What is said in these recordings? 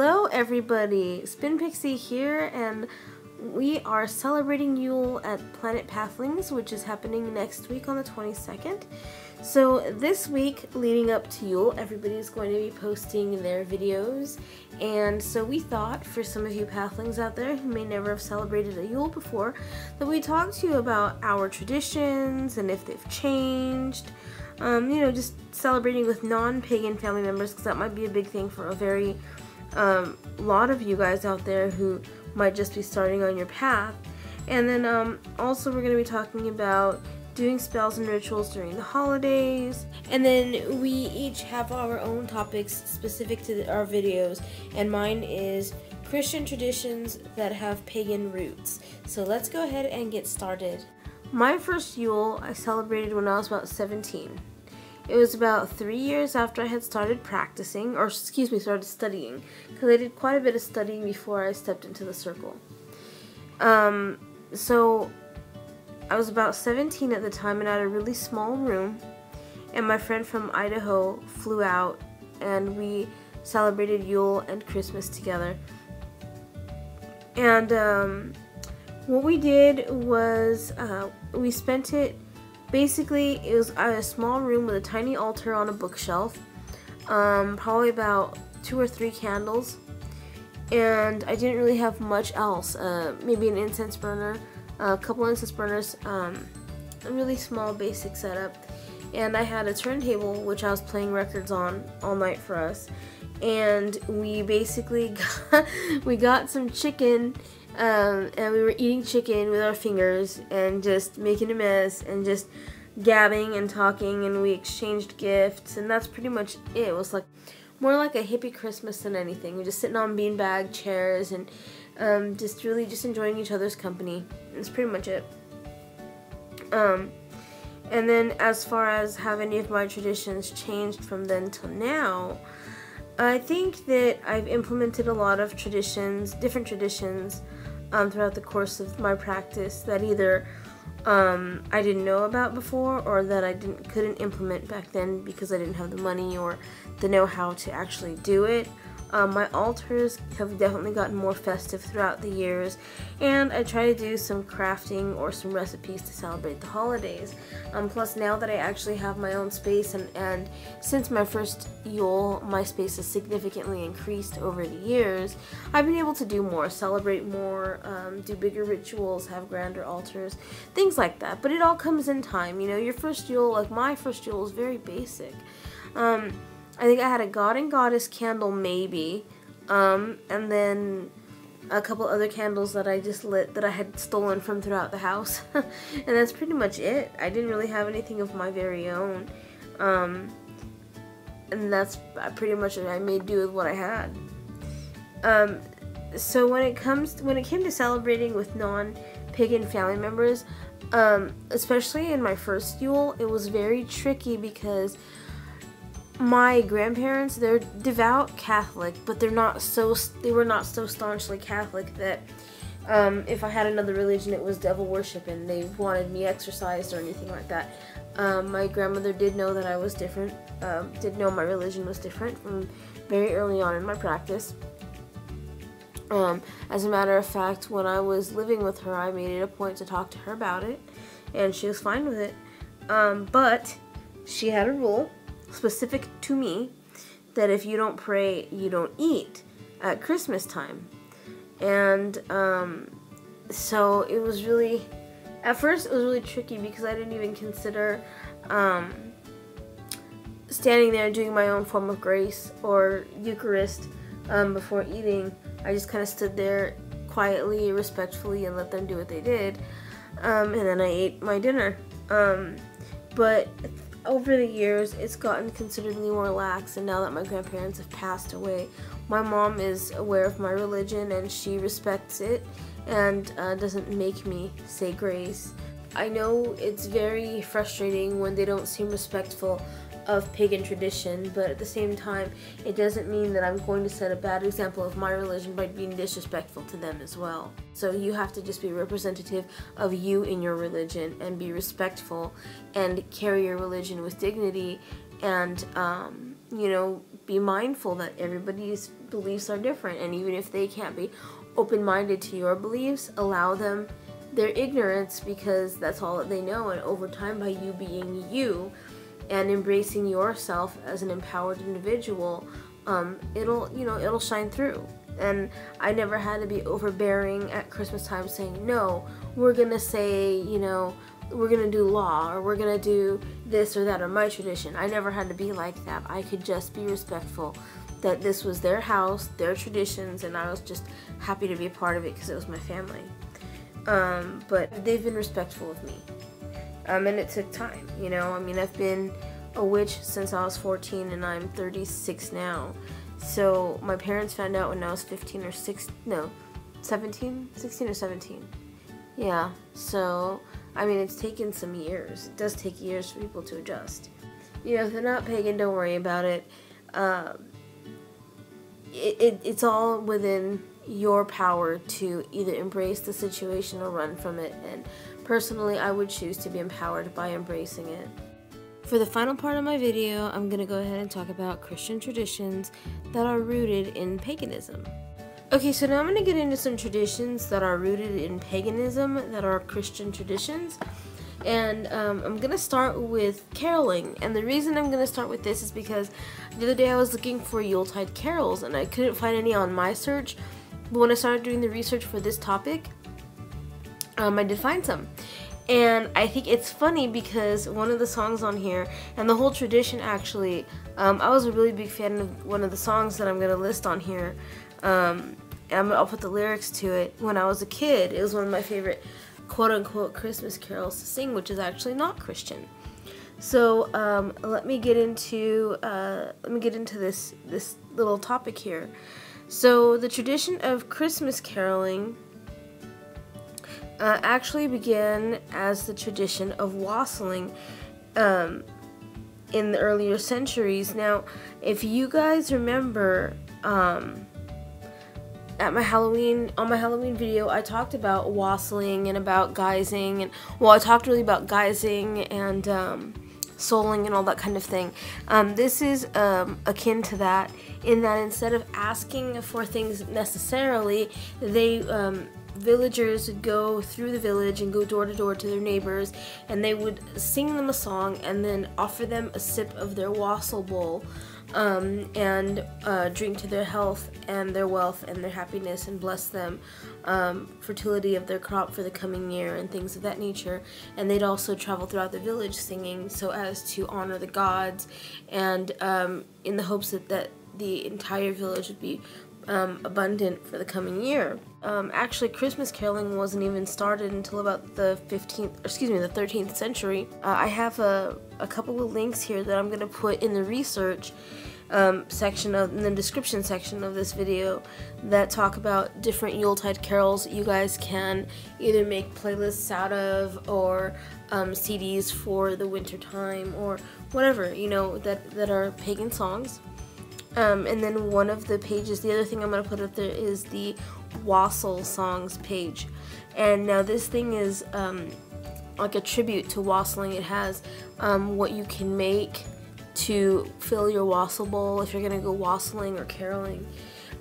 Hello everybody, Spin Pixie here, and we are celebrating Yule at Planet Pathlings, which is happening next week on the 22nd. So this week, leading up to Yule, everybody's going to be posting their videos, and so we thought, for some of you Pathlings out there who may never have celebrated a Yule before, that we'd talk to you about our traditions and if they've changed. Just celebrating with non-pagan family members, because that might be a big thing for a very lot of you guys out there who might just be starting on your path. And then also we're going to be talking about doing spells and rituals during the holidays. And then we each have our own topics specific to our videos, and mine is Christian traditions that have pagan roots. So let's go ahead and get started. My first Yule I celebrated when I was about 17. It was about 3 years after I had started practicing, or started studying, because I did quite a bit of studying before I stepped into the circle. So I was about 17 at the time, and I had a really small room, and my friend from Idaho flew out, and we celebrated Yule and Christmas together. And what we did was we spent it. Basically, it was a small room with a tiny altar on a bookshelf, probably about 2 or 3 candles, and I didn't really have much else. Maybe an incense burner, a couple incense burners, a really small basic setup, and I had a turntable which I was playing records on all night for us, and we basically got some chicken. And we were eating chicken with our fingers and just making a mess and just gabbing and talking, and we exchanged gifts, and that's pretty much it. It was like more like a hippie Christmas than anything. We were just sitting on beanbag chairs and just really just enjoying each other's company. That's pretty much it. And then as far as have any of my traditions changed from then till now, I think that I've implemented a lot of traditions, different traditions, throughout the course of my practice that either I didn't know about before, or that I couldn't implement back then because I didn't have the money or the know-how to actually do it. My altars have definitely gotten more festive throughout the years, and I try to do some crafting or some recipes to celebrate the holidays. Plus, now that I actually have my own space, and since my first Yule, my space has significantly increased over the years, I've been able to do more, celebrate more, do bigger rituals, have grander altars, things like that. But it all comes in time. You know, your first Yule, like my first Yule, is very basic. I think I had a god and goddess candle, maybe, and then a couple other candles that I just lit that I had stolen from throughout the house, and that's pretty much it. I didn't really have anything of my very own, and that's pretty much it. I made do with what I had. So when it came to celebrating with non-pagan family members, especially in my first Yule, it was very tricky because my grandparents, they're devout Catholic, but they were not so staunchly Catholic that if I had another religion, it was devil worship and they wanted me exorcised or anything like that. My grandmother did know that I was different, did know my religion was different from very early on in my practice. As a matter of fact, when I was living with her, I made it a point to talk to her about it, and she was fine with it. But she had a rule specific to me, that if you don't pray, you don't eat at Christmas time. And so it was really, at first it was really tricky because I didn't even consider standing there and doing my own form of grace or Eucharist before eating. I just kind of stood there quietly, respectfully, and let them do what they did, and then I ate my dinner. But over the years, it's gotten considerably more lax, and now that my grandparents have passed away, my mom is aware of my religion and she respects it and doesn't make me say grace. I know it's very frustrating when they don't seem respectful of pagan tradition, but at the same time, it doesn't mean that I'm going to set a bad example of my religion by being disrespectful to them as well. So you have to just be representative of you in your religion and be respectful and carry your religion with dignity and, be mindful that everybody's beliefs are different, and even if they can't be open-minded to your beliefs, allow them their ignorance, because that's all that they know. And over time, by you being you and embracing yourself as an empowered individual, it'll shine through. And I never had to be overbearing at Christmas time saying, no, we're gonna say, we're gonna do law, or we're gonna do this or that, or my tradition. I never had to be like that. I could just be respectful that this was their house, their traditions, and I was just happy to be a part of it because it was my family. But they've been respectful of me. And it took time, I've been a witch since I was 14, and I'm 36 now. So my parents found out when I was 16 or 17. Yeah, so, it's taken some years. It does take years for people to adjust. If they're not pagan, don't worry about it. It's all within your power to either embrace the situation or run from it. And personally, I would choose to be empowered by embracing it. For the final part of my video, I'm going to go ahead and talk about Christian traditions that are rooted in paganism. Okay, so now I'm going to get into some traditions that are rooted in paganism that are Christian traditions. And I'm going to start with caroling. And the reason I'm going to start with this is because the other day I was looking for Yuletide carols and I couldn't find any on my search. But when I started doing the research for this topic, I did find some. And I think it's funny because one of the songs on here, and the whole tradition actually, I was a really big fan of one of the songs that I'm going to list on here. And I'll put the lyrics to it. When I was a kid, it was one of my favorite quote-unquote Christmas carols to sing, which is actually not Christian. So let me get into this little topic here. So the tradition of Christmas caroling actually began as the tradition of wassailing in the earlier centuries. Now, if you guys remember, on my Halloween video, I talked about wassailing and about guising, and I talked really about guising and souling and all that kind of thing. This is akin to that, in that instead of asking for things necessarily, villagers would go through the village and go door to door to their neighbors, and they would sing them a song and then offer them a sip of their wassail bowl, and drink to their health and their wealth and their happiness, and bless them, fertility of their crop for the coming year and things of that nature. And they'd also travel throughout the village singing so as to honor the gods, and in the hopes that the entire village would be abundant for the coming year. Actually, Christmas caroling wasn't even started until about the 13th century. I have a couple of links here that I'm going to put in the research section in the description section of this video that talk about different Yuletide carols that you guys can either make playlists out of, or CDs for the winter time, or whatever, that are pagan songs. And then one of the pages, the other thing I'm going to put up there is the wassail songs page. And now this thing is like a tribute to wassailing. It has what you can make to fill your wassail bowl if you're going to go wassailing or caroling.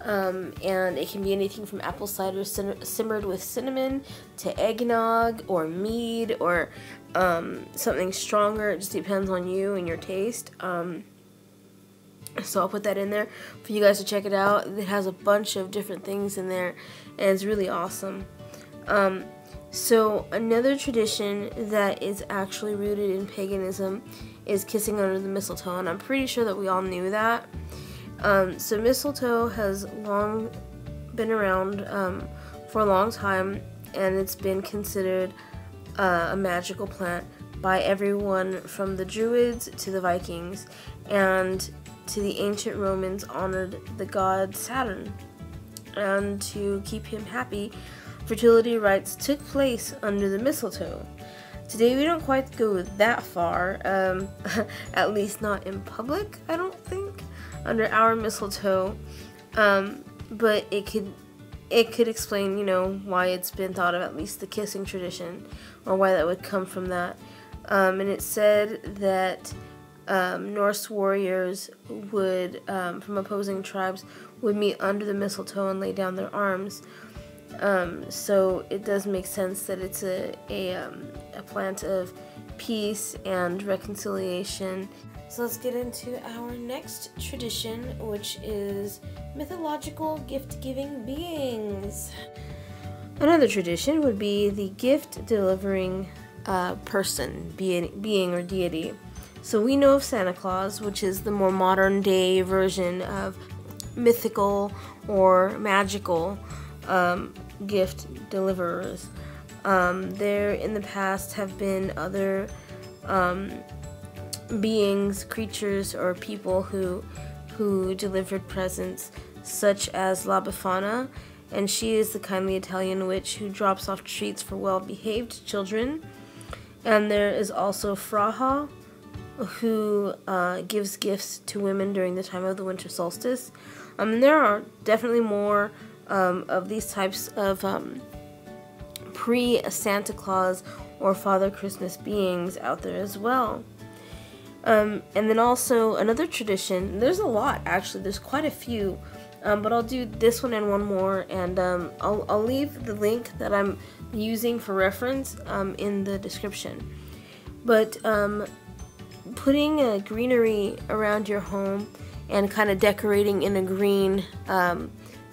And it can be anything from apple cider simmered with cinnamon to eggnog or mead or something stronger. It just depends on you and your taste. So I'll put that in there for you guys to check it out. It has a bunch of different things in there, and it's really awesome. So another tradition that is actually rooted in paganism is kissing under the mistletoe, and I'm pretty sure that we all knew that. So mistletoe has long been around for a long time, and it's been considered a magical plant by everyone from the Druids to the Vikings, and to the ancient Romans honored the god Saturn. And to keep him happy, fertility rites took place under the mistletoe. Today we don't quite go that far, at least not in public, I don't think, under our mistletoe, but it could explain, why it's been thought of, at least the kissing tradition, or why that would come from that. And it said that Norse warriors would, from opposing tribes, would meet under the mistletoe and lay down their arms. So it does make sense that it's a plant of peace and reconciliation. So let's get into our next tradition, which is mythological gift-giving beings. Another tradition would be the gift-delivering person, being or deity. So we know of Santa Claus, which is the more modern-day version of mythical or magical gift deliverers. There in the past have been other beings, creatures, or people who delivered presents, such as La Befana, and she is the kindly Italian witch who drops off treats for well-behaved children. And there is also Fraha, who gives gifts to women during the time of the winter solstice. There are definitely more of these types of pre-Santa Claus or Father Christmas beings out there as well. And then also another tradition, there's a lot actually, there's quite a few, but I'll do this one and one more, and I'll leave the link that I'm using for reference in the description. But putting a greenery around your home and kind of decorating in a green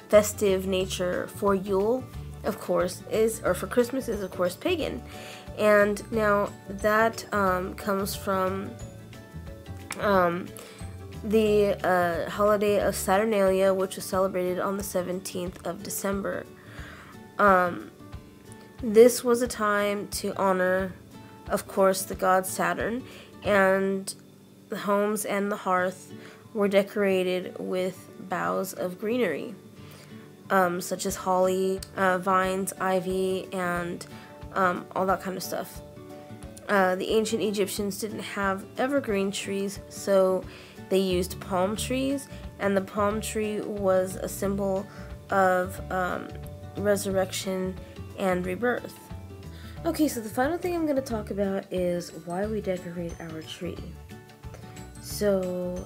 festive nature for Yule, of course, for Christmas is of course pagan. And now that comes from the holiday of Saturnalia, which was celebrated on the 17th of December. This was a time to honor, of course, the god Saturn, and the homes and the hearth were decorated with boughs of greenery, such as holly, vines, ivy, and all that kind of stuff. The ancient Egyptians didn't have evergreen trees, so they used palm trees, and the palm tree was a symbol of resurrection and rebirth. Okay, so the final thing I'm going to talk about is why we decorate our tree. So,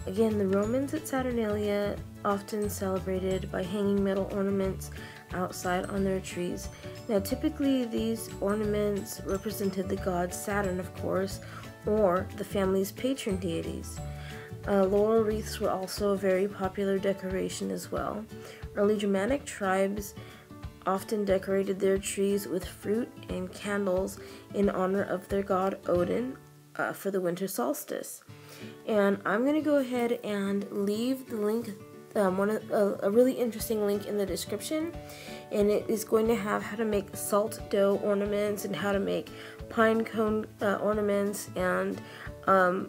again, the Romans at Saturnalia often celebrated by hanging metal ornaments outside on their trees. Now, typically these ornaments represented the god Saturn, of course, or the family's patron deities. Laurel wreaths were also a very popular decoration as well. Early Germanic tribes often decorated their trees with fruit and candles in honor of their god Odin for the winter solstice. And I'm going to go ahead and leave the link, a really interesting link in the description, and it is going to have how to make salt dough ornaments and how to make pine cone ornaments and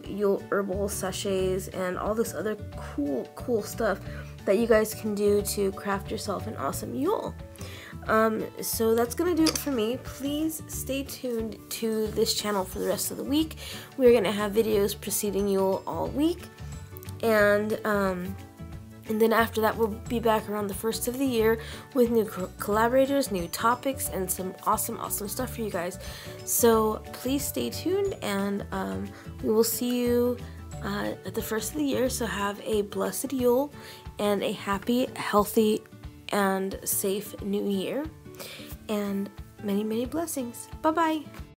Yule herbal sachets and all this other cool stuff that you guys can do to craft yourself an awesome Yule. So that's gonna do it for me. Please stay tuned to this channel for the rest of the week. We're gonna have videos preceding Yule all week, and then after that we'll be back around the first of the year with new collaborators, new topics, and some awesome stuff for you guys. So please stay tuned, and we will see you at the first of the year. So have a blessed Yule and a happy, healthy, and safe new year, and many blessings. Bye bye.